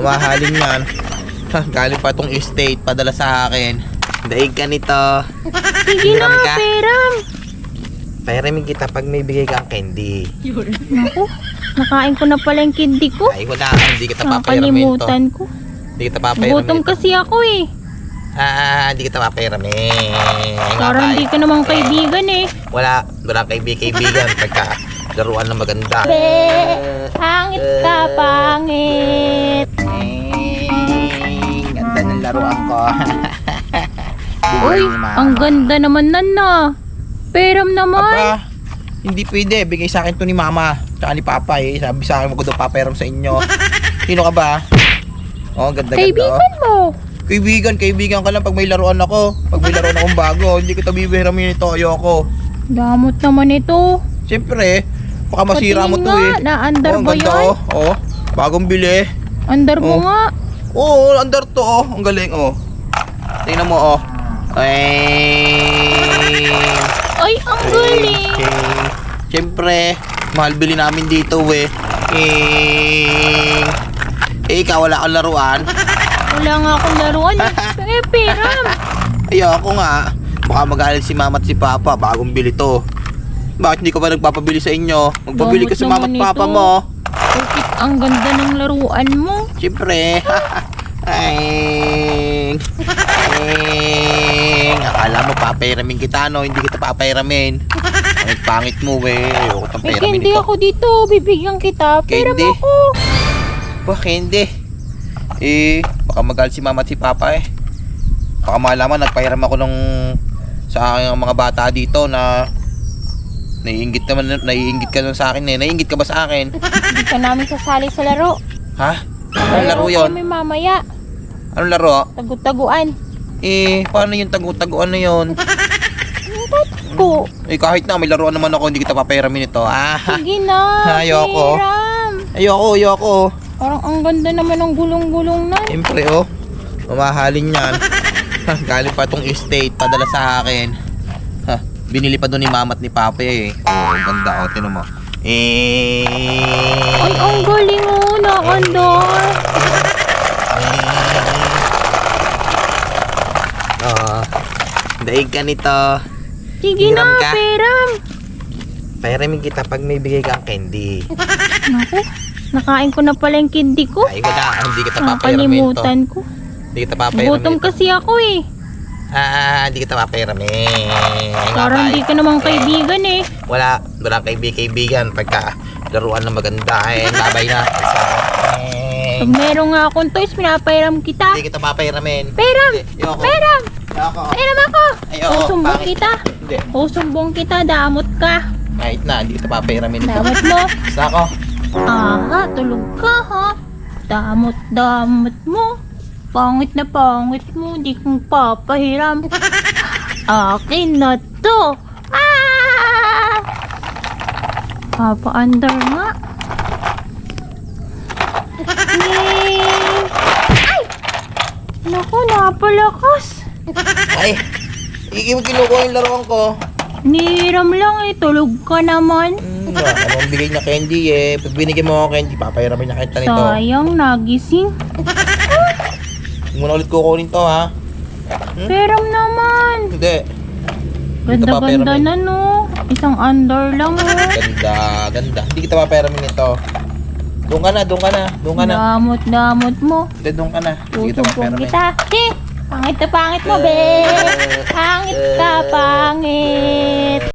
Mamahalin yan. Galing pa tong estate, padala sa akin. Daig ka nito. Sige na, Hiram ka? Peram. Pairamin kita pag may bigay kang candy. Naku, nakain ko na pala yung candy ko. Ay, wala. Hindi kita papairamin to. Nakalimutan ko. Hindi kita papairamin Gutom to. kasi ako eh. Hindi kita papairamin. Parang hindi ka namang kaibigan eh. Wala kaibigan pagka laruan na maganda. Pangit ka, pangit. Ganda ng laruan ko. Uy, ang ganda naman nan na. Peram naman. Aba, hindi pwede. Bigay sa akin to ni mama. Tsaka ni papa eh. Sabi sa akin, magod papairam sa inyo. Sino ka ba? Oh, ganda-ganda. Kaibigan mo. Kaibigan ka lang pag may laruan ako. Pag may laruan akong bago, hindi kita bibihiramin ito. Ayoko. Damot naman ito. Siyempre, baka masira mo to eh. Na-under ang ba ganda yan? oh. Bagong bili. Under mo nga. Oo, under to oh. Ang galing oh. Tingnan mo oh. Ay, ang galing. Siyempre, mahal bili namin dito eh. Ikaw wala kang laruan. Wala nga akong laruan. Peram. Ayoko nga. Baka magalit si mama at si papa. Bagong bili to. Bakit hindi ko ba nagpapabili sa inyo? Magpabili ka sa mama at papa mo. Bakit ang ganda ng laruan mo? Siyempre. Akala mo papairamin kita no? Hindi kita papairamin. Pangit mo eh. Ayoko kang May pairamin candy ito. ako dito. Bibigyan kita. Peram Candy? ako. Bah, hindi. Baka magalit si mama at si papa eh. Baka malaman nagpairam ako ng sa aking mga bata dito na naiinggit ka lang sa akin eh. Naiinggit ka ba sa akin? Hindi ka namin sasali sa laro. Ha? Anong laro yun? Kami mamaya. Anong laro? Tagu-taguan. Paano yung tagu-taguan na yun? Ko. Kahit na may laruan naman ako, hindi kita papairamin ito. Sige na. Ayoko. Peram. Ayoko. Parang ang ganda naman ng gulong-gulong na. Siyempre oh, mamahalin yan. Galing pa tong estate, padala sa akin. Binili pa doon ni mama at ni papa eh. Oh, ang ganda oh, tinan mo. Ay, ang galing oh, na-under. Daig ka nito. Sige Hiram na, ka? Peram. Pairamin kita pag may bigay kang candy. Naku, nakain ko na pala yung candy ko. Ay, wala. Hindi kita papairamin to. Nakalimutan ko. Hindi kita papairamin Gutom ito. kasi ako eh. Hindi kita papairamin. Parang hindi ka namang kaibigan eh. Wala kaibigan pagka laruan na maganda eh. Babay na. Pag meron nga akong toys, pinapairam kita. Hindi kita papairamin. Peram! Hindi, ayoko. Peram! Ayoko. Peram ako! Ayoko. Usumbong Pangit. kita. Hindi. Usumbong kita, damot ka. Kahit na, hindi kita papairamin ito. Damot mo. Basta ako. Aha, tulog ka ha. Damot mo. Pangit na pangit mo, di kong papahiram. Akin na to. Papa-under nga. Yay! Ay! Naku, napalakas. Ay, kinukuha yung laruan ko. Niram lang eh, tulog ka naman. Anong bigay na candy eh. Pag binigyan mo ako candy, papairamin na kita nito. Sayang, nagising. Hindi mo na ulit kukunin to ha. Peram naman. Hindi. Ganda-ganda na no. Isang under lang oh. Ganda. Hindi kita papairamin ito. Doon ka na. Damot mo. Hindi, doon ka na. Hindi kita Tutumpong papairamin. kita. Pangit na pangit mo, be. Pangit ka, pangit.